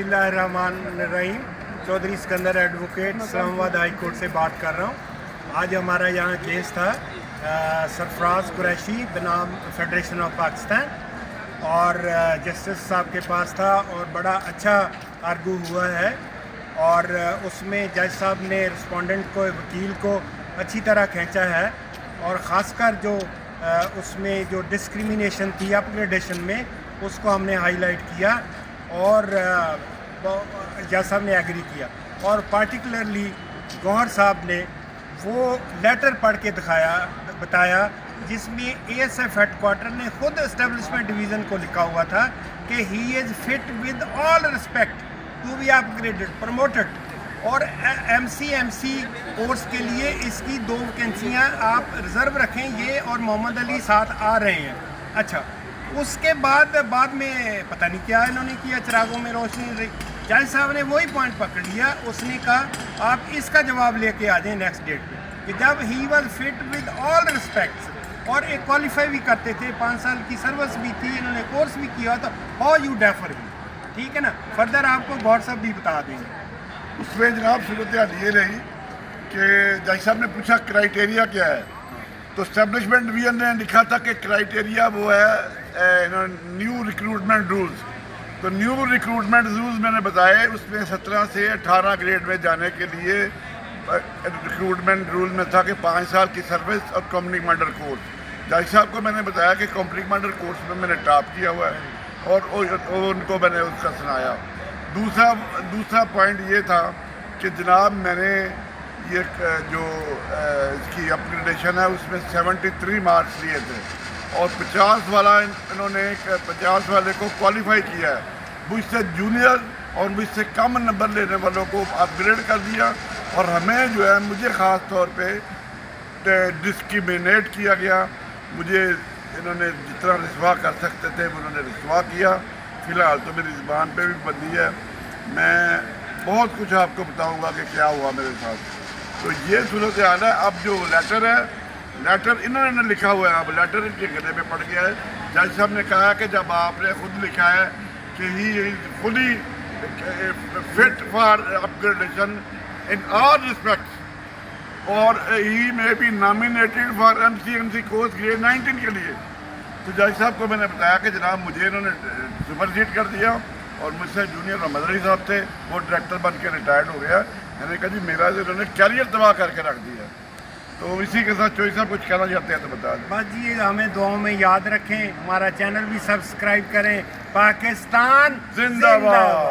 बिस्मिल्लाहिर्रहमानिर्रहीम। Chaudhary Sikandar advocate Islamabad high court से बात कर रहा हूँ। आज हमारा यहाँ केस था सरफराज कुरैशी बनाम फेडरेशन ऑफ पाकिस्तान और जस्टिस साहब के पास था और बड़ा अच्छा आर्गू हुआ है और उसमें जज साहब ने रिस्पोंडेंट को वकील को अच्छी तरह खींचा है और ख़ासकर जो उसमें जो डिस्क्रिमिनेशन थी अपग्रेडेशन में उसको हमने हाईलाइट किया और जज साहब ने एग्री किया और पार्टिकुलरली गौहर साहब ने वो लेटर पढ़ के बताया जिसमें एएसएफ हेडक्वार्टर ने खुद एस्टेब्लिशमेंट डिवीज़न को लिखा हुआ था कि he is fit with all respect to be upgraded promoted और एमसी कोर्स के लिए इसकी 2 वैकेंसियाँ आप रिज़र्व रखें, ये और मोहम्मद अली साथ आ रहे हैं। अच्छा, उसके बाद में पता नहीं क्या इन्होंने किया, चिरागों में रोशनी रही। जज साहब ने वही पॉइंट पकड़ लिया, उसने कहा आप इसका जवाब लेके आ जाएं नेक्स्ट डेट पे कि जब he was fit with all respects और एक क्वालिफाई भी करते थे, 5 साल की सर्विस भी थी, इन्होंने कोर्स भी किया था, हाउ यू डेफर ही, ठीक है ना। फर्दर आपको गौर साहब भी बता देंगे। उसमें जनाब सूरत हाल ये रही कि जज साहब ने पूछा क्राइटेरिया क्या है, तो एस्टेब्लिशमेंट डिवीजन ने लिखा था कि क्राइटेरिया वो है न्यू रिक्रूटमेंट रूल्स। तो न्यू रिक्रूटमेंट रूल्स मैंने बताए, उसमें 17 से 18 ग्रेड में जाने के लिए रिक्रूटमेंट रूल में था कि 5 साल की सर्विस और कम्युनिटी कोर्स। जज साहब को मैंने बताया कि कम्युनिटी कोर्स में मैंने टॉप किया हुआ है और उनको मैंने उसका सुनाया। दूसरा पॉइंट ये था कि जनाब मैंने ये जो इसकी अपग्रेडेशन है उसमें 73 मार्क्स लिए थे और 50 वाला इन्होंने 50 वाले को क्वालिफाई किया है। मुझसे जूनियर और मुझसे कम नंबर लेने वालों को अपग्रेड कर दिया और हमें जो है मुझे ख़ास तौर पे डिस्क्रिमिनेट किया गया। मुझे इन्होंने जितना रिस्वा कर सकते थे उन्होंने रिस्वा किया। फ़िलहाल तो मेरी ज़बान पे भी बंदी है, मैं बहुत कुछ आपको बताऊंगा कि क्या हुआ मेरे साथ। तो ये सूरत हाल है। अब जो लेटर है, लेटर इन्होंने लिखा हुआ है, अब लेटर इनके गले में पड़ गया है। जज साहब ने कहा कि जब आपने खुद लिखा है कि he is fully fit for upgradation in all respects और ही में be nominated for MC course grade 19 के लिए, तो जज साहब को मैंने बताया कि जनाब मुझे इन्होंने सुपरसीड कर दिया और मुझसे जूनियर मोहम्मद अली साहब थे, वो डायरेक्टर बन के रिटायर्ड हो गया। मैंने कहा जी मेरा जो इन्होंने कैरियर तबाह करके रख दिया। तो इसी के साथ चोई साहब कुछ कहना चाहते हैं तो बता दें। बस जी हमें दुआओं में याद रखें, हमारा चैनल भी सब्सक्राइब करें। पाकिस्तान जिंदाबाद।